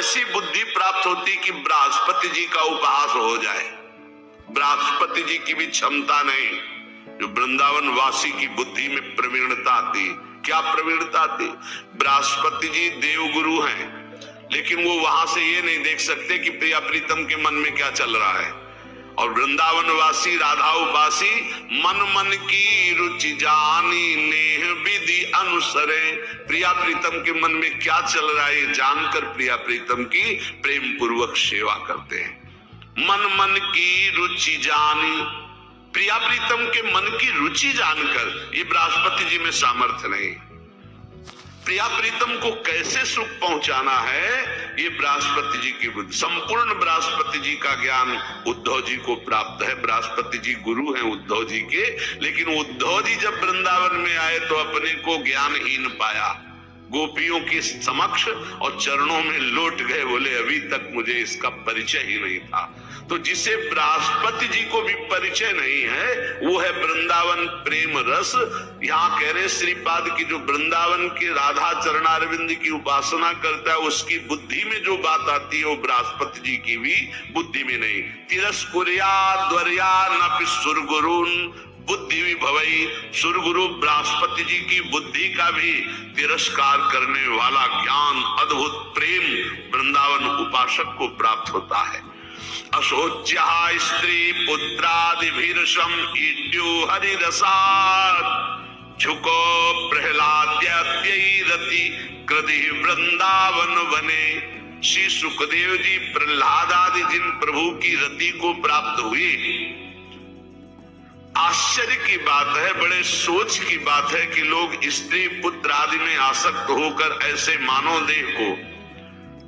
ऐसी बुद्धि प्राप्त होती कि बृहस्पति जी का उपहास हो जाए। बृहस्पति जी की भी क्षमता नहीं, जो वृंदावन वासी की बुद्धि में प्रवीणता थी। क्या प्रवीणता थी? बृहस्पति जी देव गुरु हैं, लेकिन वो वहां से ये नहीं देख सकते कि प्रिया प्रीतम के मन में क्या चल रहा है। और वृंदावन वासी राधा उपासी मन मन की रुचि जानी नेह विधि अनुसरे, प्रिया प्रीतम के मन में क्या चल रहा है ये जानकर प्रिया प्रीतम की प्रेम पूर्वक सेवा करते हैं। मन मन की रुचि जानी, प्रिया प्रीतम के मन की रुचि जानकर, ये बृहस्पति जी में सामर्थ्य नहीं। प्रिया प्रीतम को कैसे सुख पहुंचाना है ये बृहस्पति जी की बुद्धि। संपूर्ण बृहस्पति जी का ज्ञान उद्धव जी को प्राप्त है। बृहस्पति जी गुरु हैं उद्धव जी के, लेकिन उद्धव जी जब वृंदावन में आए तो अपने को ज्ञानहीन पाया। गोपियों के समक्ष और चरणों में लौट गए, बोले अभी तक मुझे इसका परिचय ही नहीं था। तो जिसे बृहस्पति जी को भी परिचय नहीं है वो है वृंदावन प्रेम रस। यहाँ कह रहे श्रीपाद की जो वृंदावन के राधा चरणारविंद की उपासना करता है उसकी बुद्धि में जो बात आती है वो बृहस्पति जी की भी बुद्धि में नहीं। तिरस्कुर्या द्वर्या नपि सुरगुरुन बुद्धि भी भवई, सुरगुरु बृहस्पति जी की बुद्धि का भी तिरस्कार करने वाला ज्ञान अद्भुत प्रेम वृंदावन उपासक को प्राप्त होता है। अशोच्या स्त्री पुत्रादिभिर्षम ईड्यो हरिरसात् झुको प्रहलाद्यरति कृति वृंदावन वने। श्री सुखदेव जी प्रहलाद आदि जिन प्रभु की रति को प्राप्त हुए, आश्चर्य की बात है, बड़े सोच की बात है कि लोग स्त्री पुत्र आदि में आसक्त होकर ऐसे मानव देह को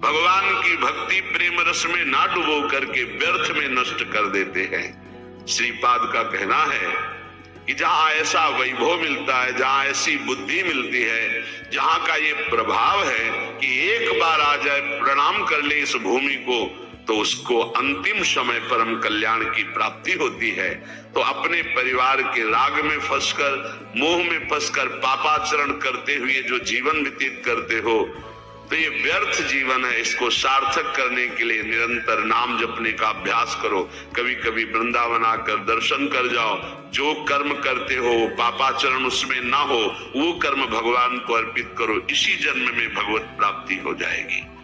भगवान की भक्ति प्रेम रस में ना डुबो करके व्यर्थ में नष्ट कर देते हैं। श्रीपाद का कहना है कि जहां ऐसा वैभव मिलता है, जहां ऐसी बुद्धि मिलती है, जहां का ये प्रभाव है कि एक बार आ जाए प्रणाम कर ले इस भूमि को तो उसको अंतिम समय परम कल्याण की प्राप्ति होती है। तो अपने परिवार के राग में फंसकर, मोह में फंसकर पापाचरण करते हुए जो जीवन व्यतीत करते हो तो ये व्यर्थ जीवन है। इसको सार्थक करने के लिए निरंतर नाम जपने का अभ्यास करो। कभी कभी वृंदावन आकर दर्शन कर जाओ। जो कर्म करते हो पापाचरण उसमें ना हो, वो कर्म भगवान को अर्पित करो। इसी जन्म में भगवत प्राप्ति हो जाएगी।